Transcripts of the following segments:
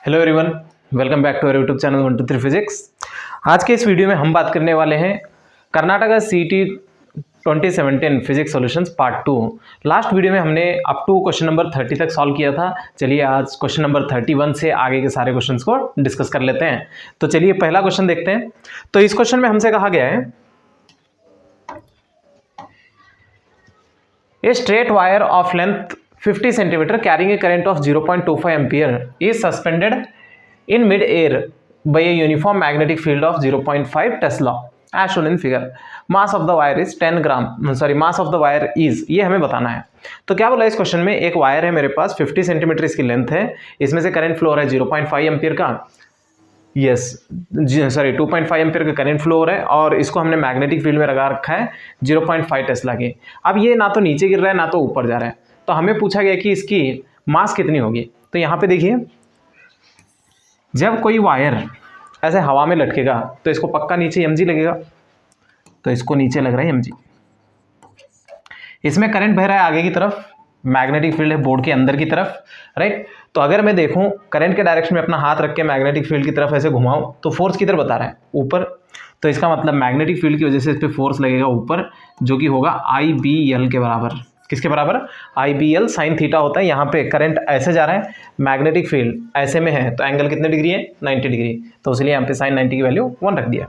Hello everyone, welcome back to our YouTube channel 123 physics. आज के इस वीडियो में हम बात करने वाले हैं कर्नाटका सीटी 2017 physics solutions part 2। Last video में हमने अप टू क्वेश्चन नंबर 30 तक सॉल्व किया था। चलिए आज क्वेश्चन नंबर 31 से आगे के सारे क्वेश्चंस को डिस्कस कर लेते हैं। तो चलिए पहला क्वेश्चन देखते हैं। तो इस क्वेश्चन में हमसे कहा गया है, a straight wire of length 50 centimeter carrying a current of 0.25 ampere is suspended in mid-air by a uniform magnetic field of 0.5 Tesla as shown in figure. Mass of the wire is 10 gram. Mass of the wire is, ये हमें बताना है। तो क्या बोला इस question में, एक वायर है मेरे पास 50 सेंटीमीटर इसकी लेंथ है, इसमें से करंट फ्लो हो रहा है 0.5 एम्पियर का, 2.5 एम्पियर का करंट फ्लो हो रहा है और इसको हमने मैग्नेटिक फील्ड में लगा रखा है 0.5 टेस्ला के। अब ये ना तो नीचे गिर रहा है ना तो ऊपर जा रहा है, तो हमें पूछा गया कि इसकी मास कितनी होगी। तो यहाँ पे देखिए, जब कोई वायर ऐसे हवा में लटकेगा तो इसको पक्का नीचे mg लगेगा, तो इसको नीचे लग रहा है mg। इसमें करंट बह रहा है आगे की तरफ, मैग्नेटिक फील्ड है बोर्ड के अंदर की तरफ, राइट। तो अगर मैं देखूं करंट के डायरेक्शन में अपना हाथ रख के मैग्नेटिक फील्ड की तरफ ऐसे घुमाऊं तो फोर्स किधर बता रहा है, ऊपर। तो इसका मतलब मैग्नेटिक फील्ड की वजह से इस पर फोर्स लगेगा ऊपर, जो कि होगा IBL के बराबर। किसके बराबर? IBL साइन थीटा होता है। यहाँ पे करंट ऐसे जा रहा है, मैग्नेटिक फील्ड ऐसे में है, तो एंगल कितने डिग्री है? 90 डिग्री। तो इसलिए यहाँ पे साइन 90 की वैल्यू 1 रख दिया,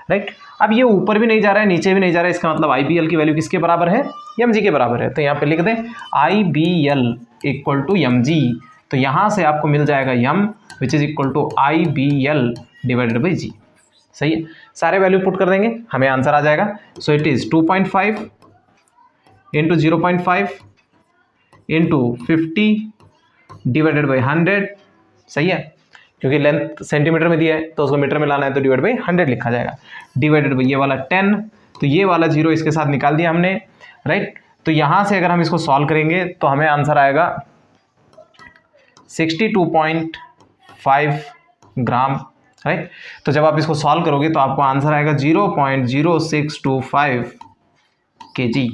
राइट। अब ये ऊपर भी नहीं जा रहा है नीचे भी नहीं जा रहा है, इसका मतलब IBL की वैल्यू किसके बराबर है? mg के बराबर है। तो यहाँ पे लिख दें IBL इक्वल टू mg। तो यहाँ से आपको मिल जाएगा m which is equal to IBL divided by g। सही है, सारे वैल्यू पुट कर देंगे, हमें आंसर आ जाएगा। So it is 2.5 into 0.5 into 50 divided by 100। सही है, क्योंकि लेंथ सेंटीमीटर में दिया है तो उसको मीटर में लाना है, तो डिवाइड बाई 100 लिखा जाएगा। डिवाइडेड बाई ये वाला 10, तो ये वाला 0 इसके साथ निकाल दिया हमने, राइट। तो यहाँ से अगर हम इसको सॉल्व करेंगे तो हमें आंसर आएगा 62.5 ग्राम, राइट। तो जब आप इसको सॉल्व करोगे तो आपको आंसर आएगा 0.0625 kg।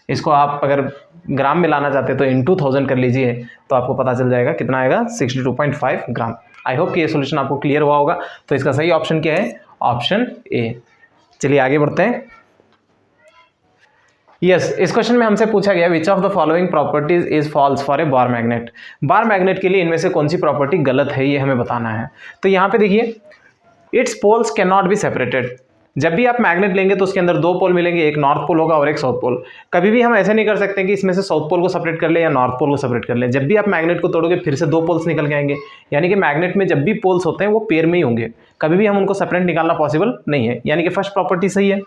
इसको आप अगर ग्राम में लाना चाहते हैं तो इंटू 1000 कर लीजिए, तो आपको पता चल जाएगा कितना आएगा, 62.5 ग्राम। आई होप कि ये सॉल्यूशन आपको क्लियर हुआ होगा। तो इसका सही ऑप्शन क्या है? Option A. चलिए आगे बढ़ते हैं। यस, इस क्वेश्चन में हमसे पूछा गया which of the following properties is false for a bar magnet. Bar magnet के लिए इनमें से कौन सी प्रॉपर्टी गलत है, ये हमें बताना है। तो यहाँ पे देखिए, it's poles can not be separated. जब भी आप मैग्नेट लेंगे तो उसके अंदर दो पोल मिलेंगे, एक नॉर्थ पोल होगा और एक साउथ पोल। कभी भी हम ऐसे नहीं कर सकते कि इसमें से साउथ पोल को सेपरेट कर ले या नॉर्थ पोल को सेपरेट कर ले। जब भी आप मैग्नेट को तोड़ोगे फिर से दो पोल्स निकल के आएंगे, यानी कि मैग्नेट में जब भी पोल्स होते हैं वो पेयर में ही होंगे, कभी भी हम उनको सेपरेट निकालना पॉसिबल नहीं है। यानी कि फर्स्ट प्रॉपर्टी सही है,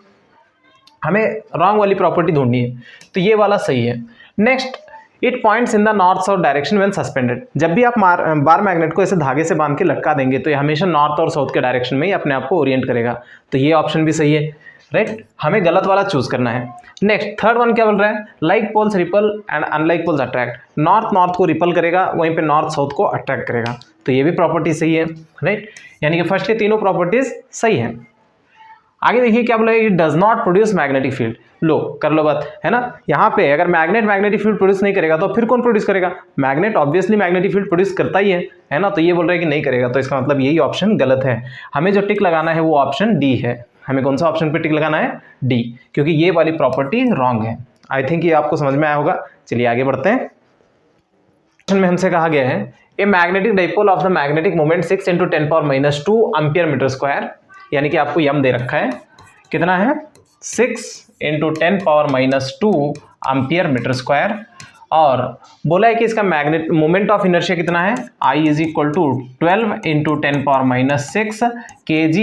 हमें रॉन्ग वाली प्रॉपर्टी ढूंढनी है, तो ये वाला सही है। Next, it points in the north south direction when suspended. जब भी आप बार मैग्नेट को ऐसे धागे से बांध के लटका देंगे तो ये हमेशा नॉर्थ और साउथ के डायरेक्शन में ही अपने आप को ओरिएंट करेगा, तो ये ऑप्शन भी सही है, राइट। हमें गलत वाला चूज करना है। नेक्स्ट, थर्ड वन क्या बोल रहा है? Like poles repel and unlike poles attract. North north को रिपल करेगा, वहीं पे नॉर्थ साउथ को अट्रैक्ट करेगा, तो ये भी प्रॉपर्टी सही है, राइट। यानी कि फर्स्ट के तीनों प्रॉपर्टीज सही है। आगे देखिए क्या बोला, it does not produce magnetic field. लो कर लो बात, है ना। यहाँ पे अगर मैग्नेटिक फील्ड प्रोड्यूस नहीं करेगा तो फिर कौन प्रोड्यूस करेगा? Magnet obviously magnetic field produce करता ही है ना। तो ये बोल रहा है कि नहीं करेगा, तो इसका मतलब यही ऑप्शन गलत है। हमें जो टिक लगाना है वो ऑप्शन डी है। हमें कौन सा ऑप्शन पे टिक लगाना है? डी, क्योंकि ये वाली प्रॉपर्टी रॉन्ग है। आई थिंक ये आपको समझ में आया होगा। चलिए आगे बढ़ते हैं। क्वेश्चन में हमसे कहा गया है, a magnetic dipole of the magnetic moment 6 × 10⁻² ampere metre square. यानी कि आपको यम दे रखा है, कितना है? 6 × 10⁻² एम्पियर मीटर स्क्वायर, और बोला है कि इसका मैग्नेट मोमेंट ऑफ इनर्शिया कितना है? I is equal to 12 × 10⁻6 kg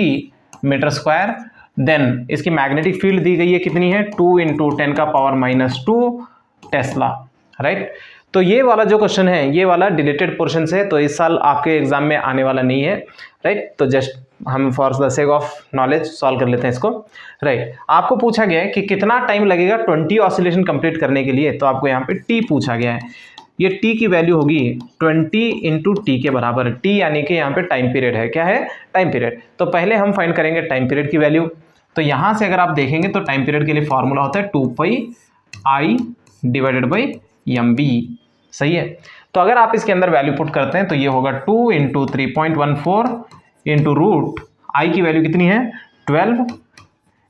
metre square. Then इसकी मैग्नेटिक फील्ड दी गई है, कितनी है? 2 × 10⁻² टेस्ला, राइट। तो ये वाला जो क्वेश्चन है ये वाला डिलीटेड पोर्शन से, तो इस साल आपके एग्जाम में आने वाला नहीं है, राइट। तो जस्ट हम for the sake of knowledge solve कर लेते हैं इसको, राइट। आपको पूछा गया है कि कितना टाइम लगेगा 20 ऑसिलेशन कंप्लीट करने के लिए, तो आपको यहाँ पे टी पूछा गया है। ये टी की वैल्यू होगी 20 × t के बराबर। टी यानी कि यहाँ पे टाइम पीरियड है, क्या है? Time period. तो पहले हम फाइंड करेंगे टाइम पीरियड की वैल्यू। तो यहाँ से अगर आप देखेंगे तो टाइम पीरियड के लिए फॉर्मूला होता है 2πi डिवाइडेड बाई mv। सही है, तो अगर आप इसके अंदर वैल्यू पुट करते हैं तो ये होगा 2 इंटू 3.14 इंटू रूट आई की वैल्यू कितनी है 12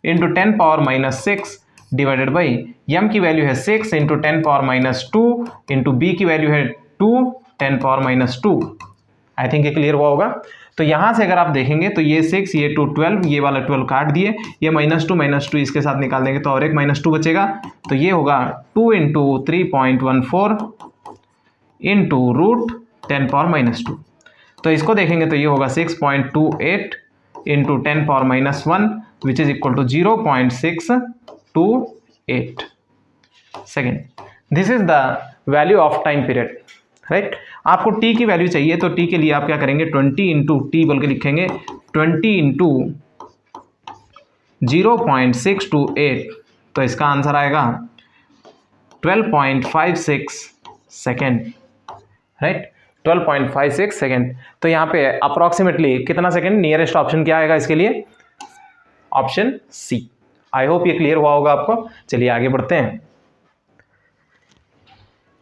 into 10 power minus 6 divided by M की वैल्यू है 6 into 10 power minus 2 into B की वैल्यू है 2 10 पावर माइनस 2। आई थिंक ये क्लियर हुआ होगा। तो यहाँ से अगर आप देखेंगे तो ये 6 ये 2 12 ये वाला 12 काट दिए, ये -2 इसके साथ निकाल देंगे तो और एक -2 बचेगा। तो ये होगा 2 into 3.14 into root 10 power minus 2। तो इसको देखेंगे तो ये होगा 6.28 into 10 power minus 1 which is equal to 0.628 second. This is the value of time period, right. आपको टी की वैल्यू चाहिए तो टी के लिए आप क्या करेंगे 20 इंटू टी बोल के लिखेंगे 20 इंटू 0.628। तो इसका आंसर आएगा 12.56 सेकेंड, राइट 12.56 सेकेंड। तो यहाँ पे अप्रॉक्सीमेटली कितना सेकेंड, नियरेस्ट ऑप्शन क्या आएगा इसके लिए, ऑप्शन सी। आई होप ये क्लियर हुआ होगा आपको। चलिए आगे बढ़ते हैं।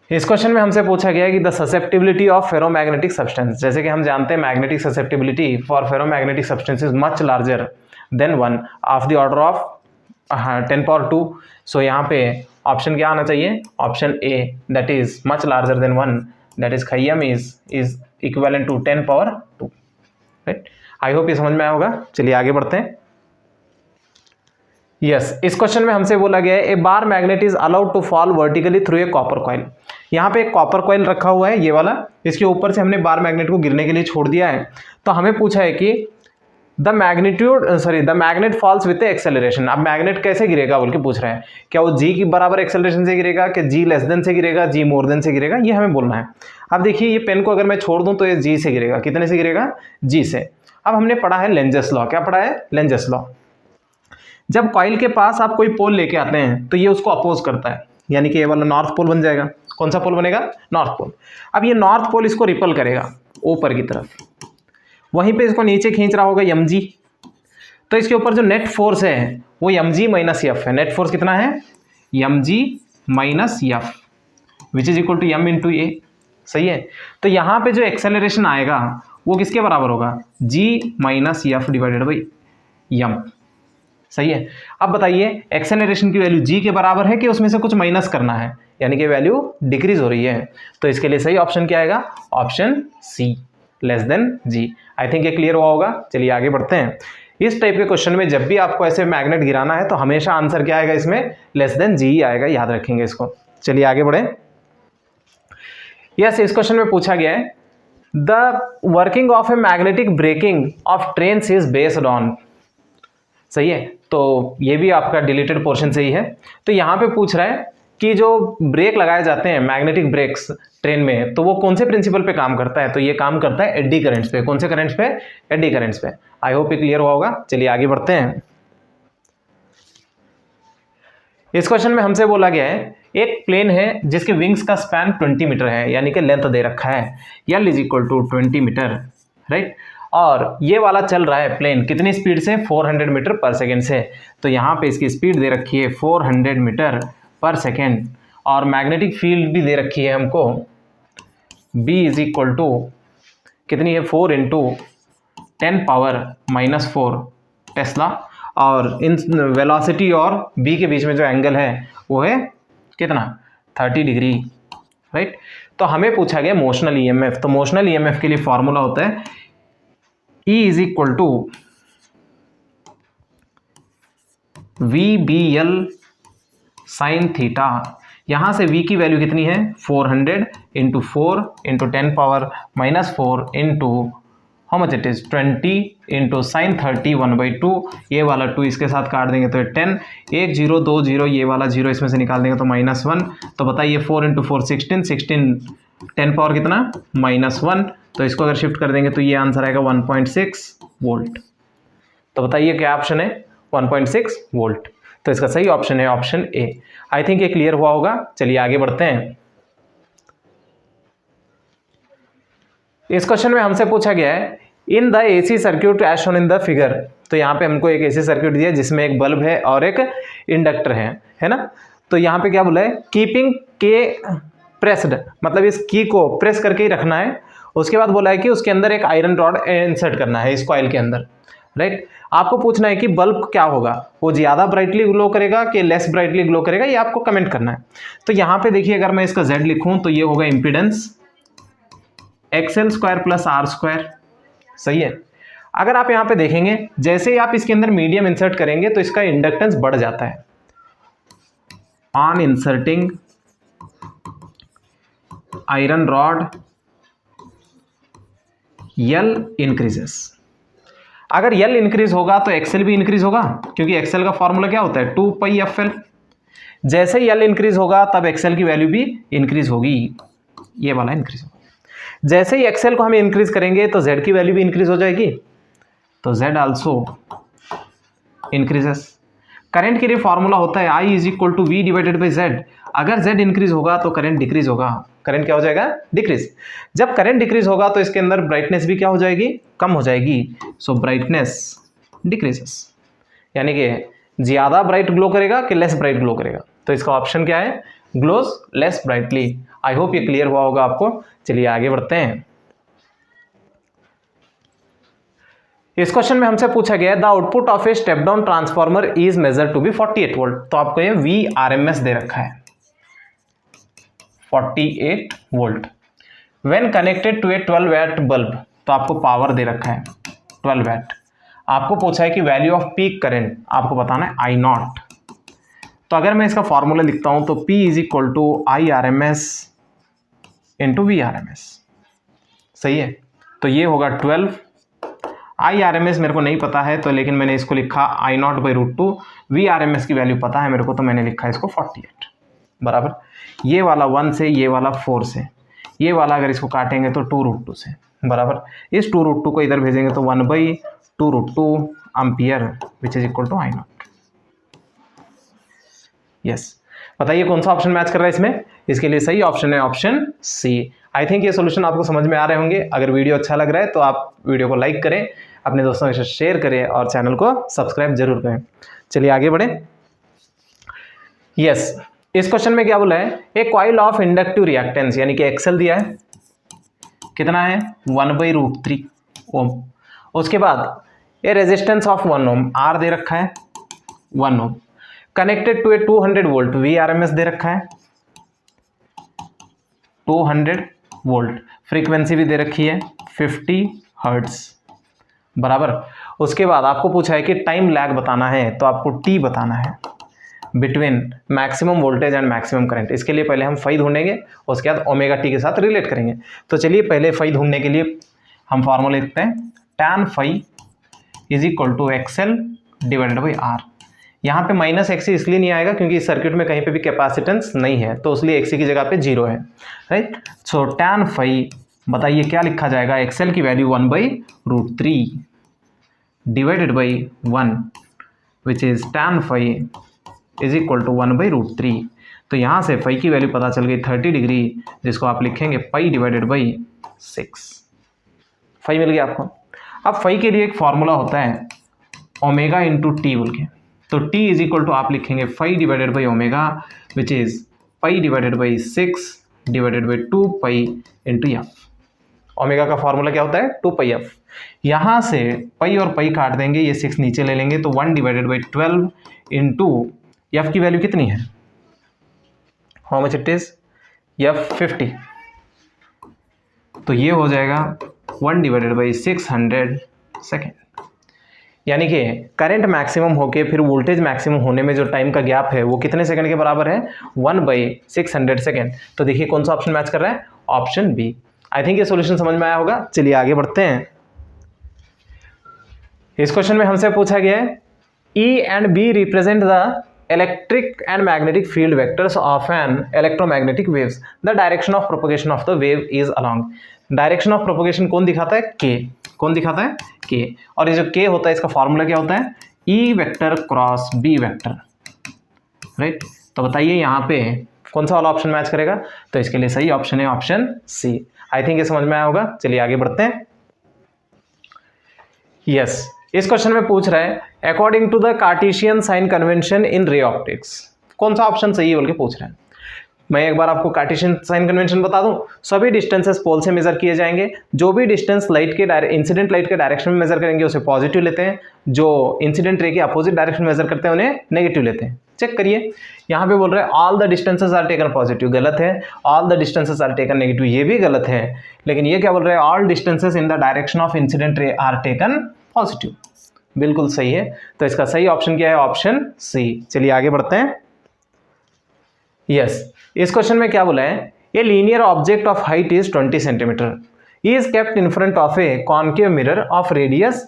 इस क्वेश्चन में हमसे पूछा गया है कि the susceptibility of ferromagnetic substance, जैसे कि हम जानते हैं magnetic susceptibility for ferromagnetic substance is much larger than 1 of the order of 10 power 2। So यहाँ पे ऑप्शन क्या आना चाहिए, option A that is much larger than 1, that is खय्यम is equivalent to 10 power 2, right. I hope ये समझ में आया होगा। चलिए आगे बढ़ते हैं। यस, इस क्वेश्चन में हमसे बोला गया है a bar magnet is allowed to fall vertically through a copper coil. यहाँ पे एक कॉपर कॉइल रखा हुआ है ये वाला, इसके ऊपर से हमने बार मैग्नेट को गिरने के लिए छोड़ दिया है। तो हमें पूछा है कि the magnet falls with acceleration. अब मैग्नेट कैसे गिरेगा बोल के पूछ रहे हैं, क्या वो जी की बराबर एक्सेलरेशन से गिरेगा, क्या जी लेस देन से गिरेगा, जी मोर देन से गिरेगा, ये हमें बोलना है। अब देखिए ये पेन को अगर मैं छोड़ दूं तो ये जी से गिरेगा, कितने से गिरेगा, जी से। अब हमने पढ़ा है लेंजेस लॉ, क्या पढ़ा है, लेंजेस लॉ। जब कॉइल के पास आप कोई पोल लेके आते हैं तो ये उसको अपोज करता है, यानी कि ये वाला नॉर्थ पोल बन जाएगा। कौन सा पोल बनेगा, नॉर्थ पोल। अब ये नॉर्थ पोल इसको रिपल करेगा ऊपर की तरफ, वहीं पे इसको नीचे खींच रहा होगा mg। तो इसके ऊपर जो नेट फोर्स है वो mg माइनस एफ है। नेट फोर्स कितना है, mg minus F which is equal to m into a, सही है। तो यहाँ पे जो एक्सेलरेशन आएगा वो किसके बराबर होगा, g minus F divided by m, सही है। अब बताइए एक्सेलरेशन की वैल्यू g के बराबर है कि उसमें से कुछ माइनस करना है, यानी कि वैल्यू डिक्रीज हो रही है। तो इसके लिए सही ऑप्शन क्या आएगा, option C less than G. I think ये क्लियर हुआ होगा। चलिए आगे बढ़ते हैं। इस टाइप के क्वेश्चन में जब भी आपको ऐसे मैग्नेट गिराना है तो हमेशा आंसर क्या आएगा, इसमें लेस देन जी ही आएगा, याद रखेंगे इसको। चलिए आगे बढ़े। यस, इस क्वेश्चन में पूछा गया है the working of a magnetic braking of trains is based on, सही है। तो ये भी आपका डिलीटेड पोर्शन से ही है। तो यहाँ पे पूछ रहा है कि जो ब्रेक लगाए जाते हैं मैग्नेटिक ब्रेक्स ट्रेन में, तो वो कौन से प्रिंसिपल पे काम करता है, तो ये काम करता है एडी करंट्स पे। कौन से करंट्स पे, एडी करंट्स पे। आई होप ये क्लियर हुआ होगा। चलिए आगे बढ़ते हैं। इस क्वेश्चन में हमसे बोला गया है एक प्लेन है जिसके विंग्स का स्पैन 20 मीटर है, यानी कि लेंथ दे रखा है L is equal to 20 metre, right. और ये वाला चल रहा है प्लेन कितनी स्पीड से, 400 मीटर पर सेकेंड से। तो यहाँ पे इसकी स्पीड दे रखी है 400 मीटर पर सेकेंड, और मैग्नेटिक फील्ड भी दे रखी है हमको B इज इक्वल टू कितनी है, 4 इंटू 10 पावर माइनस 4 टेस्ला, और इन वेलोसिटी और B के बीच में जो एंगल है वो है कितना, 30 डिग्री, राइट। तो हमें पूछा गया मोशनल EMF। तो मोशनल EMF के लिए फॉर्मूला होता है E is equal to VBL sine theta. यहाँ से V की वैल्यू कितनी है, 400 into 4 into 10 power minus 4 into how much it is 20 into sine 30 1/2। ये वाला 2 इसके साथ काट देंगे तो 10, 1 0 2 0, ये वाला 0 इसमें से निकाल देंगे तो -1। तो बताइए 4 इंटू 4 16, 10 पावर कितना, -1। तो इसको अगर शिफ्ट कर देंगे तो ये आंसर आएगा 1.6 वोल्ट। तो बताइए क्या ऑप्शन है, 1.6 वोल्ट। तो इसका सही ऑप्शन है ऑप्शन ए। आई थिंक ये क्लियर हुआ होगा। चलिए आगे बढ़ते हैं। इस क्वेश्चन में हमसे पूछा गया है in the AC circuit as shown in the figure. तो यहाँ पे हमको एक एसी सर्क्यूट दिया है जिसमें एक बल्ब है और एक इंडक्टर है ना। तो यहाँ पे क्या बोला है, कीपिंग के प्रेस्ड, मतलब इस की को प्रेस करके ही रखना है। उसके बाद बोला है कि उसके अंदर एक आयरन रॉड इंसर्ट करना है इस कॉइल के अंदर, राइट। आपको पूछना है कि बल्ब क्या होगा, वो ज़्यादा ब्राइटली ग्लो करेगा कि लेस ब्राइटली ग्लो करेगा, ये आपको कमेंट करना है। तो यहाँ पे देखिए, अगर मैं इसका Z लिखूँ तो ये होगा इम्पीडेंस XL² + R², सही है। अगर आप यहाँ पे देखेंगे, जैसे ही आप इसके अंदर मीडियम इंसर्ट करेंगे तो इसका इंडक्टेंस बढ़ जाता है। On inserting iron rod L increases. अगर L इंक्रीज होगा तो XL भी इंक्रीज होगा, क्योंकि XL का फॉर्मूला क्या होता है 2πfl। जैसे ही L इंक्रीज होगा तब XL की वैल्यू भी इंक्रीज होगी, ये वाला इंक्रीज होगा। जैसे ही XL को हम इंक्रीज करेंगे तो Z की वैल्यू भी इंक्रीज हो जाएगी, तो Z आल्सो इंक्रीजेस। करंट के लिए फॉर्मूला होता है I = V/Z। अगर Z इंक्रीज होगा तो करंट डिक्रीज होगा। करंट क्या हो जाएगा, डिक्रीज। जब करंट डिक्रीज होगा तो इसके अंदर ब्राइटनेस भी क्या हो जाएगी, कम हो जाएगी। सो ब्राइटनेस डिक्रीजेस, यानी कि ज़्यादा ब्राइट ग्लो करेगा कि लेस ब्राइट ग्लो करेगा। तो इसका ऑप्शन क्या है, glows less brightly. I hope ये क्लियर हुआ होगा आपको। चलिए आगे बढ़ते हैं। इस क्वेश्चन में हमसे पूछा गया the output of a step down transformer is measure to be 48 volt. तो आपको ये VRMS दे रखा है 48 volt. When connected to a 12 watt bulb, तो आपको पावर दे रखा है 12 वैट। आपको पूछा है कि वैल्यू ऑफ पीक करंट आपको बताना है I0। तो अगर मैं इसका फॉर्मूला लिखता हूं तो P = IRMS × VRMS, सही है। तो ये होगा 12। IRMS मेरे को नहीं पता है तो, लेकिन मैंने इसको लिखा I0/√2। VRMS की वैल्यू पता है मेरे को, तो मैंने लिखा इसको 48 बराबर। ये वाला 1 से, ये वाला 4 से, ये वाला अगर इसको काटेंगे तो 2√2 से बराबर। इस 2√2 को इधर भेजेंगे तो 1/2√2 ampere which is equal to I0। Yes, बताइए कौन सा ऑप्शन मैच कर रहा है इसमें। इसके लिए सही ऑप्शन है ऑप्शन सी। आई थिंक ये सॉल्यूशन आपको समझ में आ रहे होंगे। अगर वीडियो अच्छा लग रहा है तो आप वीडियो को लाइक करें, अपने दोस्तों के साथ शेयर करें और चैनल को सब्सक्राइब जरूर करें। चलिए आगे बढ़ें। यस, इस क्वेश्चन में क्या बोला है, ए कॉइल ऑफ इंडक्टिव रिएक्टेंस यानी कि XL दिया है, कितना है 1/√3 ओम। उसके बाद a resistance of 1 ohm R दे रखा है 1 ohm. Connected to a 200 volt VRMS दे रखा है 200 वोल्ट। फ्रीक्वेंसी भी दे रखी है 50 हर्ट्ज बराबर। उसके बाद आपको पूछा है कि टाइम लैग बताना है, तो आपको T बताना है between maximum voltage and maximum current. इसके लिए पहले हम फाई ढूंढेंगे, उसके बाद ω/T के साथ रिलेट करेंगे। तो चलिए पहले फाई ढूंढने के लिए हम फॉर्मूला लिखते हैं tan phi = XL/R। यहाँ पे -XC इसलिए नहीं आएगा क्योंकि इस सर्किट में कहीं पे भी कैपेसिटेंस नहीं है, तो इसलिए XC की जगह पे 0 है, राइट। सो tan phi बताइए क्या लिखा जाएगा, XL की value 1/√3 divided by 1 which is tan phi = 1/√3। तो यहाँ से phi की वैल्यू पता चल गई 30 डिग्री, जिसको आप लिखेंगे π/6। phi मिल गया आपको। अब phi के लिए एक फॉर्मूला होता है ω/T बोल के, तो T = आप लिखेंगे phi/ω which is π/6 divided by 2π/f। Omega का फॉर्मूला क्या होता है 2πf। यहाँ से पाई और पाई काट देंगे, ये 6 नीचे ले लेंगे तो 1/12 इंटू एफ की वैल्यू कितनी है, how much it is F50। तो ये हो जाएगा 1/600 सेकेंड। यानी कि करंट मैक्सिमम होके फिर वोल्टेज मैक्सिमम होने में जो टाइम का गैप है वो कितने सेकंड के बराबर है 1/600 सेकंड। तो देखिए कौन सा ऑप्शन मैच कर रहा है, ऑप्शन बी। आई थिंक ये सॉल्यूशन समझ में आया होगा। चलिए आगे बढ़ते हैं। इस क्वेश्चन में हमसे पूछा गया है E and B represent the electric and magnetic field vectors of an electromagnetic waves. The direction of propagation of the wave is along. Direction of propagation कौन दिखाता है, के। कौन दिखाता है, के। और ये जो के होता है इसका फॉर्मूला क्या होता है, E vector cross B vector, right. तो बताइए यहाँ पे कौन सा वाला ऑप्शन मैच करेगा, तो इसके लिए सही ऑप्शन है ऑप्शन सी। आई थिंक ये समझ में आया होगा। चलिए आगे बढ़ते हैं। यस, इस क्वेश्चन में पूछ रहा है according to the Cartesian sign convention in ray optics, कौन सा ऑप्शन सही है बोल के पूछ रहे हैं। मैं एक बार आपको कार्टेशियन साइन कन्वेंशन बता दूं, सभी डिस्टेंसेस पोल से मेजर किए जाएंगे। जो भी डिस्टेंस लाइट के इंसिडेंट लाइट के डायरेक्शन में मेजर करेंगे उसे पॉजिटिव लेते हैं, जो इंसिडेंट रे के अपोजिट डायरेक्शन में मेजर करते हैं उन्हें नेगेटिव लेते हैं। चेक करिए, यहाँ पे बोल रहे हैं all the distances are taken positive, गलत है। All the distances are taken negative, ये भी गलत है। लेकिन ये क्या बोल रहे हैं, all distances in the direction of incident ray are taken positive, बिल्कुल सही है। तो इसका सही ऑप्शन क्या है, ऑप्शन सी। चलिए आगे बढ़ते हैं। यस, इस क्वेश्चन में क्या बोला है, a linear object of height is 20 centimeter is kept in front of a concave mirror of radius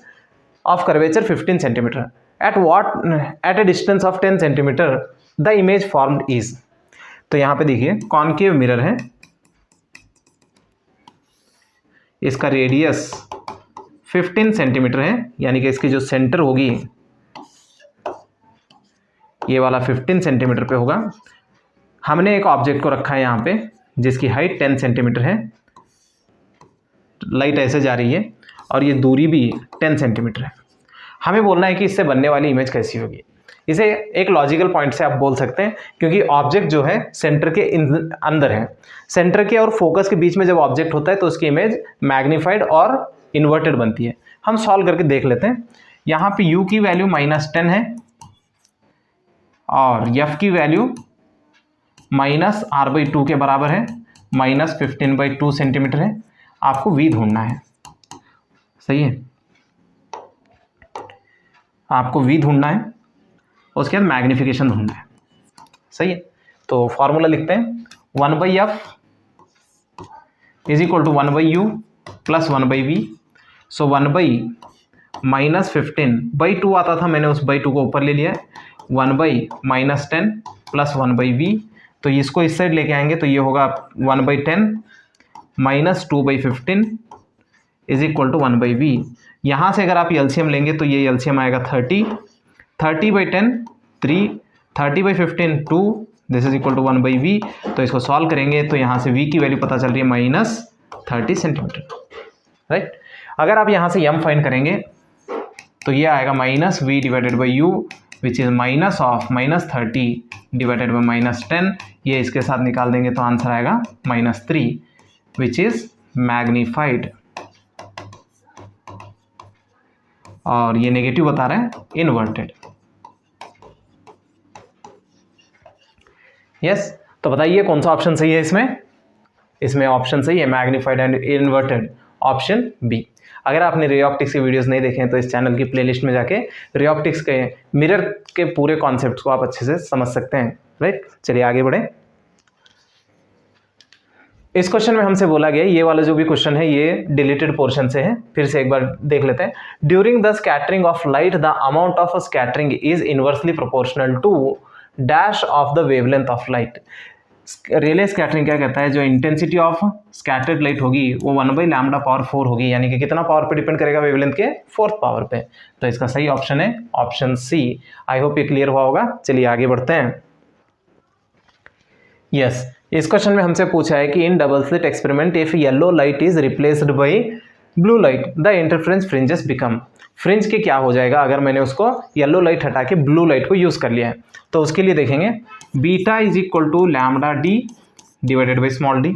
of curvature 15 centimeter at a distance of 10 centimeter the image formed is. तो यहां पे देखिए concave mirror है, इसका radius 15 centimetre है, यानी कि इसकी जो सेंटर होगी ये वाला 15 सेंटीमीटर पे होगा। हमने एक ऑब्जेक्ट को रखा है यहाँ पे जिसकी हाइट 10 सेंटीमीटर है, लाइट ऐसे जा रही है और ये दूरी भी 10 सेंटीमीटर है। हमें बोलना है कि इससे बनने वाली इमेज कैसी होगी। इसे एक लॉजिकल पॉइंट से आप बोल सकते हैं, क्योंकि ऑब्जेक्ट जो है सेंटर के अंदर है। सेंटर के और फोकस के बीच में जब ऑब्जेक्ट होता है तो उसकी इमेज मैग्नीफाइड और इन्वर्टेड बनती है। हम सॉल्व करके देख लेते हैं। यहाँ पे u की वैल्यू -10 है और f की वैल्यू -r/2 के बराबर है, -15/2 सेंटीमीटर है। आपको v ढूंढना है, सही है, आपको v ढूंढना है, उसके बाद मैग्निफिकेशन ढूंढना है, सही है। तो फॉर्मूला लिखते हैं, 1/f is equal to 1/u plus 1/v। So 1/-15/2 आता था, मैंने उस बाई 2 को ऊपर ले लिया है। 1/-10 प्लस 1/v, तो इसको इस साइड लेके आएंगे तो ये होगा 1/10 minus 2/15 is equal to 1/v। यहाँ से अगर आप एलसीएम लेंगे तो ये एलसीएम आएगा 30, 30/10 3, 30/15 2, this is equal to 1/v। तो इसको सॉल्व करेंगे तो यहाँ से v की वैल्यू पता चल रही है -30 सेंटीमीटर, राइट। अगर आप यहाँ से m फाइंड करेंगे तो ये आएगा -v/u which is -30 divided by -10। ये इसके साथ निकाल देंगे तो आंसर आएगा -3 विच इज मैग्नीफाइड, और ये नेगेटिव बता रहे हैं, इन्वर्टेड। यस, तो बताइए कौन सा ऑप्शन सही है इसमें। इसमें ऑप्शन सही है magnified and inverted, option B. अगर आपने रे ऑप्टिक्स की वीडियोस नहीं देखे हैं तो इस चैनल की प्लेलिस्ट में जाके रे ऑप्टिक्स के मिरर के पूरे कॉन्सेप्ट्स को आप अच्छे से समझ सकते हैं, राइट। चलिए आगे बढ़े। इस क्वेश्चन में हमसे बोला गया, ये वाला जो भी क्वेश्चन है ये डिलीटेड पोर्शन से है, फिर से एक बार देख लेते हैं। During the scattering of light the amount of scattering is inversely proportional to dash of the wavelength of light. Rayleigh scattering क्या कहता है, जो इंटेंसिटी ऑफ स्कैटर्ड लाइट होगी वो 1/λ⁴ होगी, यानी कि कितना पावर पे डिपेंड करेगा, वेवलेंथ के 4th पावर पे। तो इसका सही ऑप्शन है ऑप्शन सी। आई होप ये क्लियर हुआ होगा। चलिए आगे बढ़ते हैं। यस, इस क्वेश्चन में हमसे पूछा है कि in double slit experiment if yellow light is replaced by blue light the interference fringes become. Fringe के क्या हो जाएगा अगर मैंने उसको येलो लाइट हटा के ब्लू लाइट को यूज कर लिया है। तो उसके लिए देखेंगे beta is equal to λd divided by small d।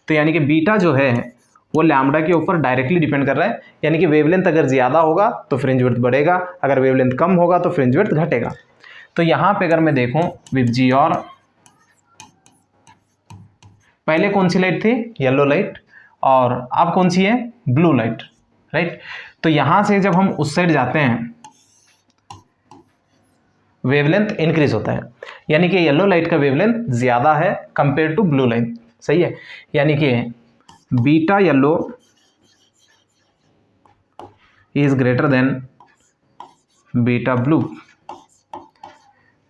तो यानी कि बीटा जो है वो लैम्डा के ऊपर डायरेक्टली डिपेंड कर रहा है, यानी कि वेवलेंथ अगर ज़्यादा होगा तो फ्रिंज विड्थ बढ़ेगा, अगर वेवलेंथ कम होगा तो फ्रिंज विड्थ घटेगा। तो यहाँ पे अगर मैं देखूँ विद जी, और पहले कौन सी लाइट थी, येलो लाइट, और अब कौन सी है, ब्लू लाइट, राइट। तो यहाँ से जब हम उस साइड जाते हैं वेवलेंथ इंक्रीज होता है, यानी कि येलो लाइट का वेवलेंथ ज़्यादा है कंपेयर टू ब्लू लाइट, सही है। यानी कि beta yellow is greater then beta blue.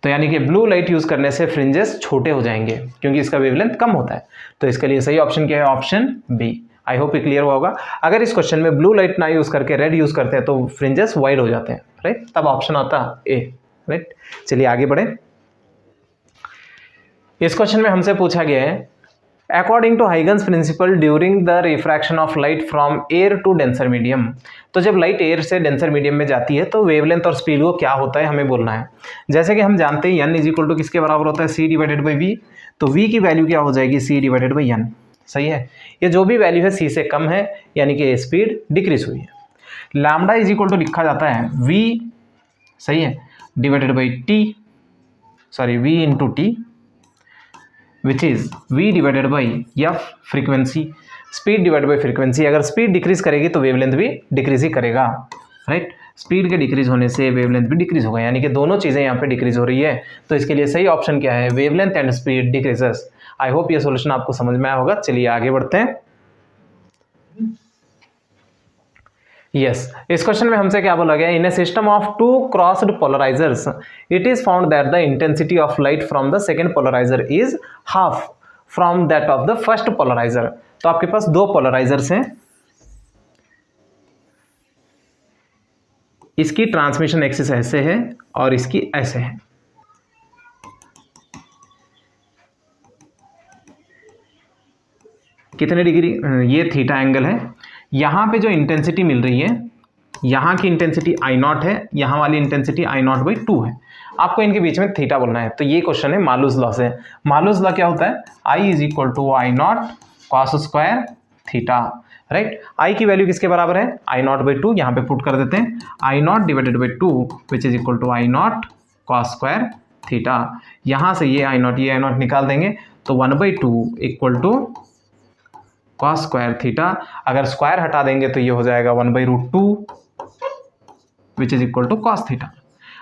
तो यानी कि ब्लू लाइट यूज करने से फ्रिंजेस छोटे हो जाएंगे क्योंकि इसका वेवलेंथ कम होता है। तो इसके लिए सही ऑप्शन क्या है, ऑप्शन बी। आई होप ये क्लियर हुआ होगा। अगर इस क्वेश्चन में ब्लू लाइट ना यूज करके रेड यूज करते हैं तो फ्रिंजेस वाइड हो जाते हैं, राइट, तब ऑप्शन आता ए, राइट। चलिए आगे बढ़े। इस क्वेश्चन में हमसे पूछा गया है according to Huygens principle during the refraction of light from air to denser medium. तो जब लाइट एयर से डेंसर मीडियम में जाती है तो वेवलेंथ और स्पीड को क्या होता है हमें बोलना है। जैसे कि हम जानते हैं n इज इक्वल टू किसके बराबर होता है, c डिवाइडेड बाई v। तो v की वैल्यू क्या हो जाएगी, c डिवाइडेड बाई n। सही है, ये जो भी वैल्यू है c से कम है यानी कि स्पीड डिक्रीज हुई है। लैम्डा इज इक्वल टू लिखा जाता है v, सही है, divided by t, sorry v into T, which is v divided by f frequency, speed divide by frequency. अगर स्पीड डिक्रीज करेगी तो वेवलेंथ भी डिक्रीज ही करेगा, राइट। स्पीड के डिक्रीज होने से वेवलेंथ भी डिक्रीज होगा, यानी कि दोनों चीज़ें यहाँ पे डिक्रीज हो रही है। तो इसके लिए सही ऑप्शन क्या है, wavelength and speed decreases. I hope ये सॉल्यूशन आपको समझ में आया होगा। चलिए आगे बढ़ते हैं। यस, इस क्वेश्चन में हमसे क्या बोला गया, in a system of two crossed polarisers it is found that the intensity of light from the second polariser is half from that of the first polariser. तो आपके पास दो पोलराइजर्स हैं, इसकी ट्रांसमिशन एक्सिस ऐसे है और इसकी ऐसे है। कितने डिग्री, ये थीटा एंगल है। यहां पे जो इंटेंसिटी मिल रही है, यहां की इंटेंसिटी आई नॉट है, यहां वाली इंटेंसिटी आई नॉट बाई 2 है। आपको इनके बीच में थीटा बोलना है। तो ये क्वेश्चन है मालूस लॉ से। मालूस लॉ क्या होता है, I is equal to I not cos square theta, right. I की वैल्यू किसके बराबर है, आई नॉट बाई 2, यहाँ पे पुट कर देते हैं, I not divided by 2 which is equal to I not cos square theta. यहाँ से ये आई नॉट निकाल देंगे तो 1/2 equal to cos square theta. अगर स्क्वायर हटा देंगे तो ये हो जाएगा 1/√2 which is equal to cos theta.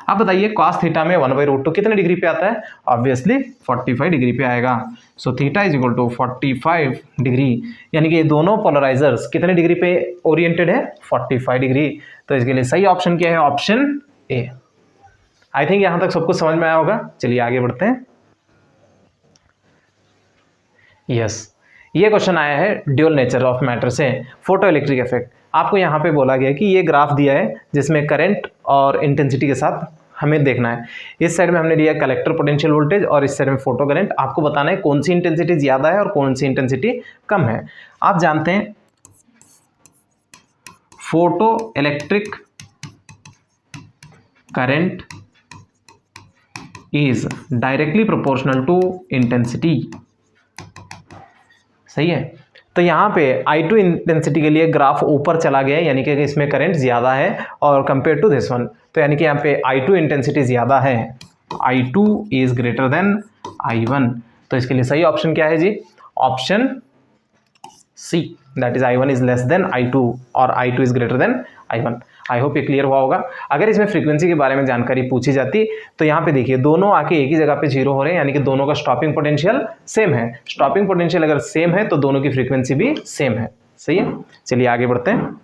अब बताइए कॉस थीटा में 1/√2 कितने डिग्री पे आता है, ऑब्वियसली 45 डिग्री पे आएगा। So theta is equal to 45 degree, यानी कि ये दोनों पोलराइजर्स कितने डिग्री पे ओरिएंटेड है, 45 डिग्री। तो इसके लिए सही ऑप्शन क्या है, ऑप्शन ए। आई थिंक यहां तक सब कुछ समझ में आया होगा। चलिए आगे बढ़ते हैं। यस, ये क्वेश्चन आया है ड्यूल नेचर ऑफ मैटर से, फोटो इलेक्ट्रिक इफेक्ट। आपको यहाँ पे बोला गया कि ये ग्राफ दिया है जिसमें करंट और इंटेंसिटी के साथ हमें देखना है। इस साइड में हमने लिया कलेक्टर पोटेंशियल वोल्टेज और इस साइड में फोटो करंट। आपको बताना है कौन सी इंटेंसिटी ज़्यादा है और कौन सी इंटेंसिटी कम है। आप जानते हैं photo electric current is directly proportional to intensity, सही है। तो यहाँ पे I2 इंटेंसिटी के लिए ग्राफ ऊपर चला गया है, यानी कि इसमें करंट ज़्यादा है और कंपेयर टू दिस वन। तो यानी कि यहाँ पे I2 इंटेंसिटी ज़्यादा है, I2 is greater than I1। तो इसके लिए सही ऑप्शन क्या है जी, option C, that is I1 is less than I2 और I2 is greater than I1। I hope ये क्लियर हुआ होगा। अगर इसमें फ्रीक्वेंसी के बारे में जानकारी पूछी जाती तो यहाँ पे देखिए दोनों आके एक ही जगह पे जीरो हो रहे हैं, यानी कि दोनों का स्टॉपिंग पोटेंशियल सेम है। स्टॉपिंग पोटेंशियल अगर सेम है तो दोनों की फ्रीक्वेंसी भी सेम है, सही है। चलिए आगे बढ़ते हैं।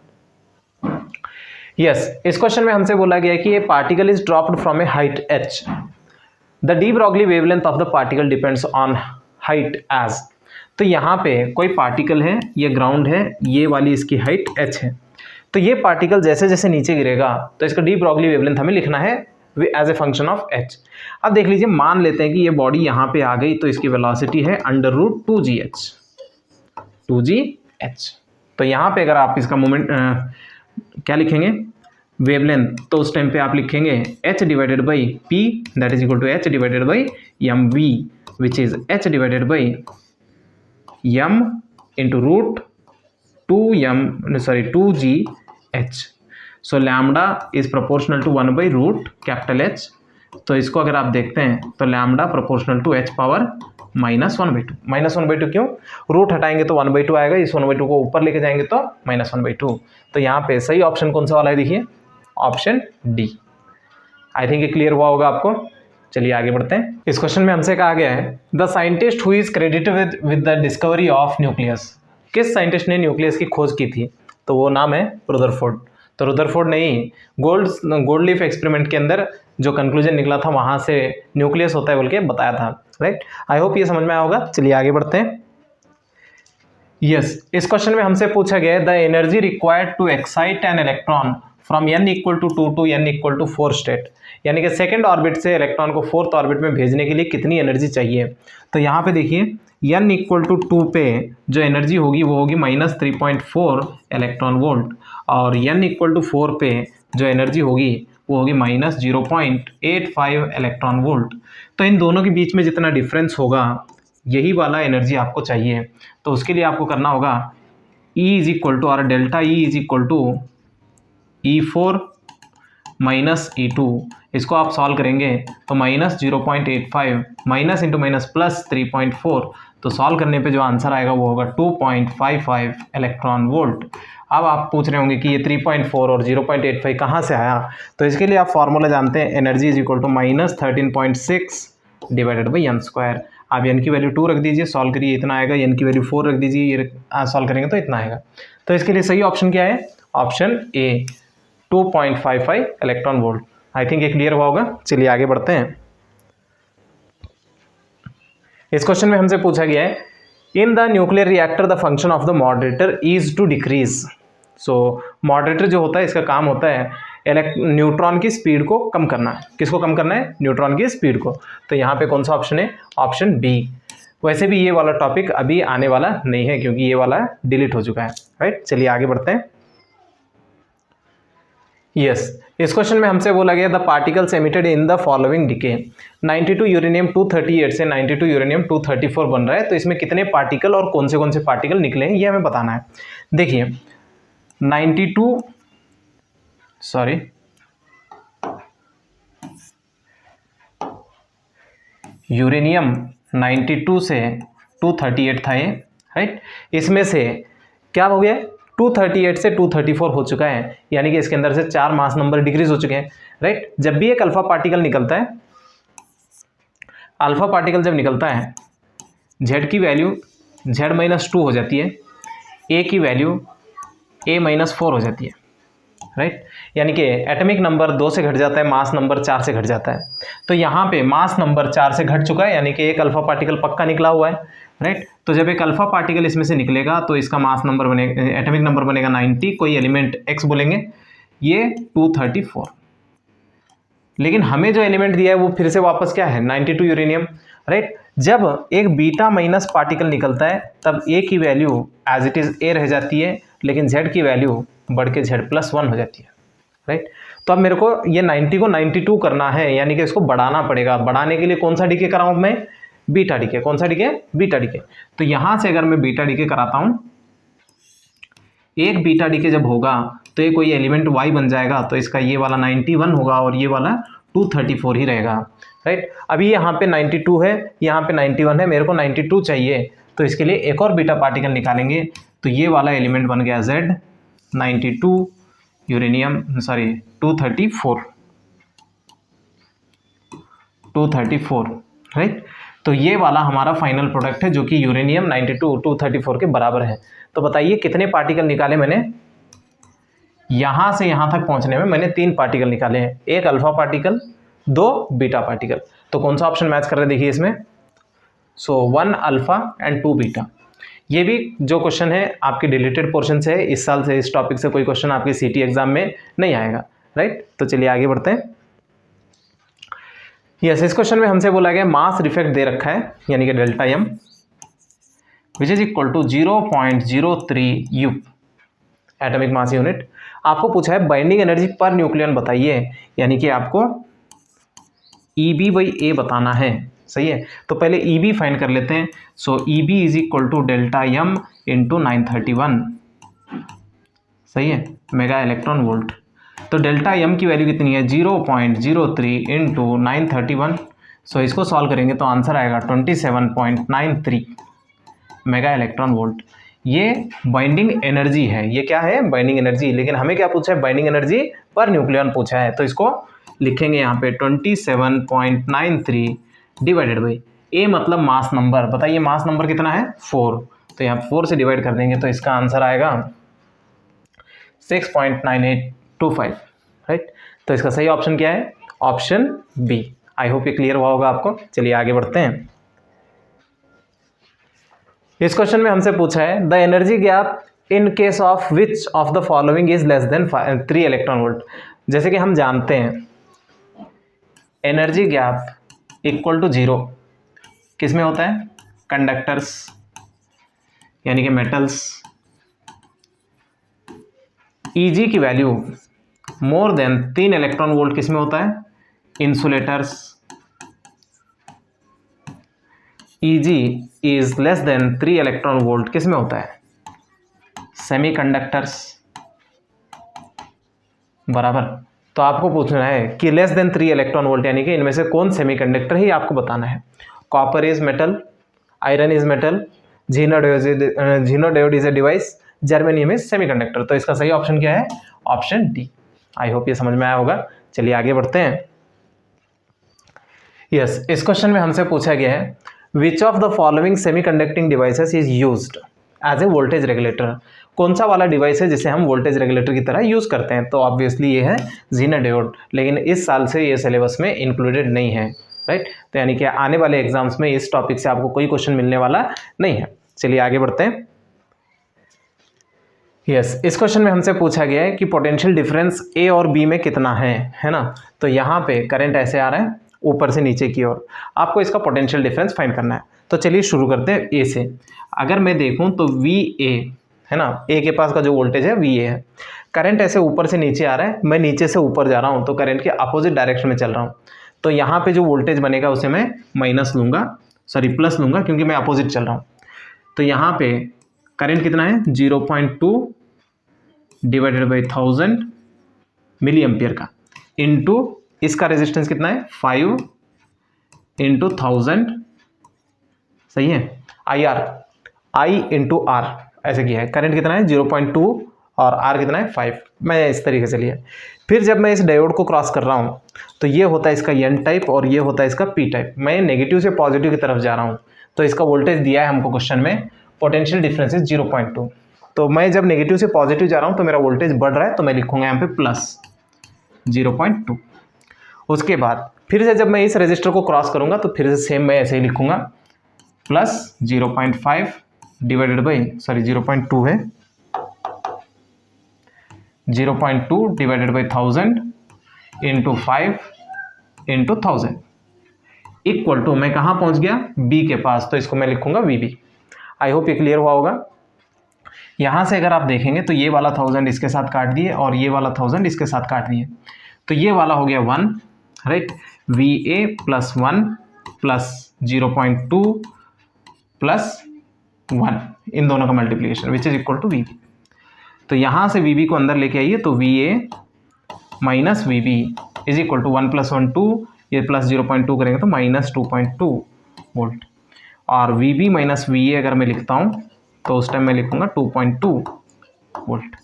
यस, इस क्वेश्चन में हमसे बोला गया है कि ये particle is dropped from a height h, the de Broglie wavelength of the particle depends on height as. तो यहाँ पे कोई पार्टिकल है, ये ग्राउंड है, ये वाली इसकी हाइट h है। तो ये पार्टिकल जैसे जैसे नीचे गिरेगा तो इसका डी ब्रॉगली वेवलेंथ हमें लिखना है as a function of h। अब देख लीजिए, मान लेते हैं कि ये बॉडी यहाँ पे आ गई तो इसकी वेलोसिटी है √2gh, 2gh। तो यहाँ पे अगर आप इसका मोमेंट क्या लिखेंगे, वेवलेंथ, तो उस टाइम पे आप लिखेंगे h divided by p, that is equal to h divided by mv, which is h divided by m into √2gh। So lambda is proportional to 1/√H। तो इसको अगर आप देखते हैं तो lambda proportional to h power -1/2। -1/2 क्यों, root हटाएंगे तो 1/2 आएगा, इस 1/2 को ऊपर लेके जाएंगे तो -1/2। तो यहाँ पे सही ऑप्शन कौन सा वाला है, देखिए ऑप्शन डी। आई थिंक ये क्लियर हुआ होगा आपको। चलिए आगे बढ़ते हैं। इस क्वेश्चन में हमसे कहा गया है the scientist who is credited with the discovery of nucleus. किस साइंटिस्ट ने न्यूक्लियस की खोज की थी, तो वो नाम है रुदरफोर्ड। तो रुदरफोर्ड नहीं, गोल्ड लीफ एक्सपेरिमेंट के अंदर जो कंक्लूजन निकला था वहां से न्यूक्लियस होता है बोल के बताया था, राइट। आई होप ये समझ में आया होगा। चलिए आगे बढ़ते हैं। यस, इस क्वेश्चन में हमसे पूछा गया है the energy required to excite an electron from n = 2 to n = 4 state, यानी कि सेकेंड ऑर्बिट से इलेक्ट्रॉन को फोर्थ ऑर्बिट में भेजने के लिए कितनी एनर्जी चाहिए। तो यहाँ पे देखिए n = 2 पे जो एनर्जी होगी वो होगी -3.4 इलेक्ट्रॉन वोल्ट, और n = 4 पे जो एनर्जी होगी वो होगी -0.85 इलेक्ट्रॉन वोल्ट। तो इन दोनों के बीच में जितना डिफरेंस होगा यही वाला एनर्जी आपको चाहिए, तो उसके लिए आपको करना होगा E इज इक्वल टू, और delta E is equal to E4 minus E2। इसको आप सॉल्व करेंगे तो minus 0.85 minus into minus plus 3.4, तो सॉल्व करने पे जो आंसर आएगा वो होगा 2.55 इलेक्ट्रॉन वोल्ट। अब आप पूछ रहे होंगे कि ये 3.4 और 0.85 कहाँ से आया, तो इसके लिए आप फॉर्मूला जानते हैं, energy is equal to minus 13.6 divided by M square. आप एन की वैल्यू 2 रख दीजिए, सॉल्व करिए, इतना आएगा। एन की वैल्यू 4 रख दीजिए, ये सॉल्व करेंगे तो इतना आएगा। तो इसके लिए सही ऑप्शन क्या है? Option A, 2.55 electron volt. I think ये क्लियर हुआ होगा। चलिए आगे बढ़ते हैं। इस क्वेश्चन में हमसे पूछा गया है, in the nuclear reactor the function of the moderator is to decrease. So moderator जो होता है, इसका काम होता है न्यूट्रॉन की स्पीड को कम करना। किसको कम करना है? न्यूट्रॉन की स्पीड को। तो यहाँ पे कौन सा ऑप्शन है? Option B. वैसे भी ये वाला टॉपिक अभी आने वाला नहीं है, क्योंकि ये वाला डिलीट हो चुका है, राइट। चलिए आगे बढ़ते हैं। यस, इस क्वेश्चन में हमसे बोला गया the particles emitted in the following decay. 92 uranium 238 से 92 यूरेनियम 234 बन रहा है, तो इसमें कितने पार्टिकल और कौन से पार्टिकल निकले हैं ये हमें बताना है। देखिए 92 सॉरी यूरेनियम 92 से 238 था ये, राइट। इसमें से क्या हो गया? 238 से 234 हो चुका है, यानी कि इसके अंदर से 4 मास नंबर डिक्रीज हो चुके हैं, राइट। जब भी एक अल्फा पार्टिकल निकलता है, अल्फा पार्टिकल जब निकलता है, Z की वैल्यू Z-2 हो जाती है, A की वैल्यू A-4 हो जाती है, राइट। यानी कि एटॉमिक नंबर 2 से घट जाता है, मास नंबर 4 से घट जाता है। तो यहाँ पे मास नंबर 4 से घट चुका है, यानी कि एक अल्फा पार्टिकल पक्का निकला हुआ है, राइट। तो जब एक अल्फा पार्टिकल इसमें से निकलेगा तो इसका मास नंबर बनेगा, एटॉमिक नंबर बनेगा 90, कोई एलिमेंट x बोलेंगे, ये 234। लेकिन हमें जो एलिमेंट दिया है वो फिर से वापस क्या है? 92 यूरेनियम, राइट। जब एक बीटा माइनस पार्टिकल निकलता है तब A की value as it is A रह जाती है, लेकिन Z की वैल्यू बढ़ के Z+1 हो जाती है, राइट। तो अब मेरे को ये 90 को 92 करना है, यानी कि इसको बढ़ाना पड़ेगा। बढ़ाने के लिए कौन सा डीके कराऊं मैं? Beta decay. कौन सा डीके? Beta decay. तो यहां से अगर मैं बीटा डीके कराता हूं, एक बीटा डीके जब होगा तो ये कोई एलिमेंट Y बन जाएगा, तो इसका ये वाला 91 होगा और ये वाला 234 ही रहेगा, राइट। अभी यहाँ पे 92 है, यहाँ पे 91 है, मेरे को 92 चाहिए, तो इसके लिए एक और बीटा पार्टिकल निकालेंगे, तो ये वाला एलिमेंट बन गया Z92 यूरेनियम 234, राइट। तो ये वाला हमारा फाइनल प्रोडक्ट है, जो कि यूरेनियम 92 234 के बराबर है। तो बताइए कितने पार्टिकल निकाले मैंने? यहाँ से यहाँ तक पहुँचने में मैंने 3 पार्टिकल निकाले हैं, एक अल्फा पार्टिकल, 2 बीटा पार्टिकल। तो कौन सा ऑप्शन मैच कर रहे हैं देखिए इसमें। सो 1 अल्फा एंड 2 बीटा। ये भी जो क्वेश्चन है आपके डिलीटेड पोर्शन से है, इस साल से इस टॉपिक से कोई क्वेश्चन आपके सीटी एग्जाम में नहीं आएगा, राइट। तो चलिए आगे बढ़ते हैं। यस, इस क्वेश्चन में हमसे बोला गया मास डिफेक्ट दे रखा है, यानी कि delta M which is equal to 0.03 U atomic mass unit. आपको पूछा है बाइंडिंग एनर्जी पर न्यूक्लियन बताइए, यानी कि आपको EB/A बताना है, सही है। तो पहले EB फाइंड कर लेते हैं। So EB is equal to delta M into 931, सही है, मेगा इलेक्ट्रॉन वोल्ट। तो डेल्टा M की वैल्यू कितनी है? 0.03 इंटू 931। सो इसको सॉल्व करेंगे तो आंसर आएगा 27.93 मेगा इलेक्ट्रॉन वोल्ट। ये बाइंडिंग एनर्जी है, ये क्या है? Binding energy. लेकिन हमें क्या पूछा है? बाइंडिंग एनर्जी पर न्यूक्लियन पूछा है, तो इसको लिखेंगे यहाँ पे 27.93 डिवाइडेड बाई A मतलब मास नंबर। बताइए मास नंबर कितना है? 4। तो यहाँ 4 से डिवाइड कर देंगे तो इसका आंसर आएगा 6.9825, राइट। तो इसका सही ऑप्शन क्या है? Option B. आई होप ये क्लियर हुआ होगा आपको। चलिए आगे बढ़ते हैं। इस क्वेश्चन में हमसे पूछा है the energy gap in case of which of the following is less then 3 electron volt. जैसे कि हम जानते हैं एनर्जी गैप इक्वल टू 0 किस में होता है? कंडक्टर्स यानी कि मेटल्स। Eg की value more than 3 electron volt किस में होता है? Insulators. Eg is less then 3 electron volt किस में होता है? सेमीकंडक्टर्स, बराबर। तो आपको पूछना है कि लेस देन 3 इलेक्ट्रॉन वोल्ट यानी कि इनमें से कौन सेमीकंडक्टर है, आपको बताना है। Copper is metal, iron is metal, zener diode is a device, germanium is semiconductor. तो इसका सही ऑप्शन क्या है? Option D. आई होप ये समझ में आया होगा। चलिए आगे बढ़ते हैं। यस, इस क्वेश्चन में हमसे पूछा गया है which of the following semiconducting devices is used as a voltage regulator. कौन सा वाला डिवाइस है जिसे हम वोल्टेज रेगुलेटर की तरह यूज करते हैं? तो ऑब्वियसली ये है झीनोडायोड, लेकिन इस साल से ये सिलेबस में इंक्लूडेड नहीं है, राइट। तो यानी कि आने वाले एग्जाम्स में इस टॉपिक से आपको कोई क्वेश्चन मिलने वाला नहीं है। चलिए आगे बढ़ते हैं। यस, इस क्वेश्चन में हमसे पूछा गया है कि पोटेंशियल डिफरेंस ए और बी में कितना है ना। तो यहाँ पे करंट ऐसे आ रहा है ऊपर से नीचे की ओर, आपको इसका पोटेंशियल डिफरेंस फाइंड करना है। तो चलिए शुरू करते हैं ए से। अगर मैं देखूं तो वी ए है ना, ए के पास का जो वोल्टेज है वी ए है। करंट ऐसे ऊपर से नीचे आ रहा है, मैं नीचे से ऊपर जा रहा हूँ, तो करंट के अपोजिट डायरेक्शन में चल रहा हूँ। तो यहाँ पे जो वोल्टेज बनेगा उसे मैं माइनस लूँगा, सॉरी प्लस लूँगा, क्योंकि मैं अपोजिट चल रहा हूँ। तो यहाँ पे करंट कितना है? 0.2 डिवाइडेड बाई 1000 मिली एम्पियर का, इंटू इसका रेजिस्टेंस कितना है? 5 इंटू 1000, सही है। आई इंटू आर ऐसे किया है। करंट कितना है? 0.2 और आर कितना है? 5। मैं इस तरीके से लिया। फिर जब मैं इस डायोड को क्रॉस कर रहा हूँ तो ये होता है इसका एन टाइप और ये होता है इसका पी टाइप। मैं नेगेटिव से पॉजिटिव की तरफ जा रहा हूँ, तो इसका वोल्टेज दिया है हमको क्वेश्चन में, पोटेंशियल डिफरेंस इज 0.2। तो मैं जब नेगेटिव से पॉजिटिव जा रहा हूँ तो मेरा वोल्टेज बढ़ रहा है, तो मैं लिखूंगा यहाँ पे प्लस 0.2। उसके बाद फिर से जब मैं इस रजिस्टर को क्रॉस करूंगा तो फिर से सेम मैं ऐसे ही लिखूंगा, प्लस 0.5 डिवाइडेड बाई, सॉरी 0.2 है, 0.2 divided by 1000 into 5 into 1000 equal to, मैं कहाँ पहुंच गया? बी के पास, तो इसको मैं लिखूंगा VB। आई होप ये क्लियर हुआ होगा। यहाँ से अगर आप देखेंगे तो ये वाला 1000 इसके साथ काट दिए और ये वाला 1000 इसके साथ काट दिए, तो ये वाला हो गया 1, right. VA plus 1 plus 0.2 plus 1, इन दोनों का multiplication which is equal to VB। तो यहाँ से VB को अंदर लेके आइए, तो VA minus VB is equal to 1 plus 1 2, ये प्लस 0.2 करेंगे तो माइनस 2.2 वोल्ट। और VB माइनस VA अगर मैं लिखता हूँ तो उस टाइम मैं लिखूंगा 2.2 वोल्ट।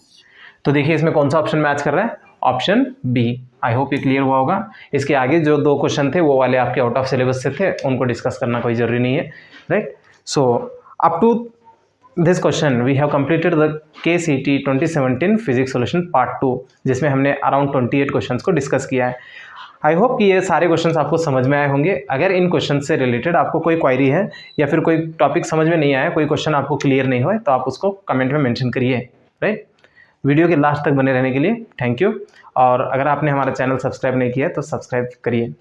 तो देखिए इसमें कौन सा ऑप्शन मैच कर रहा है? Option B. आई होप ये क्लियर हुआ होगा। इसके आगे जो 2 क्वेश्चन थे वो वाले आपके आउट ऑफ सिलेबस से थे, उनको डिस्कस करना कोई जरूरी नहीं है, right. So up to this question we have completed the KCET 2017 physics solution part 2, जिसमें हमने अराउंड 28 क्वेश्चंस को डिस्कस किया है। आई होप कि ये सारे क्वेश्चंस आपको समझ में आए होंगे। अगर इन क्वेश्चन से रिलेटेड आपको कोई क्वायरी है या फिर कोई टॉपिक समझ में नहीं आया, कोई क्वेश्चन आपको क्लियर नहीं हुआ, तो आप उसको कमेंट में मेंशन करिए, राइट। वीडियो के लास्ट तक बने रहने के लिए थैंक यू। और अगर आपने हमारा चैनल सब्सक्राइब नहीं किया तो सब्सक्राइब करिए।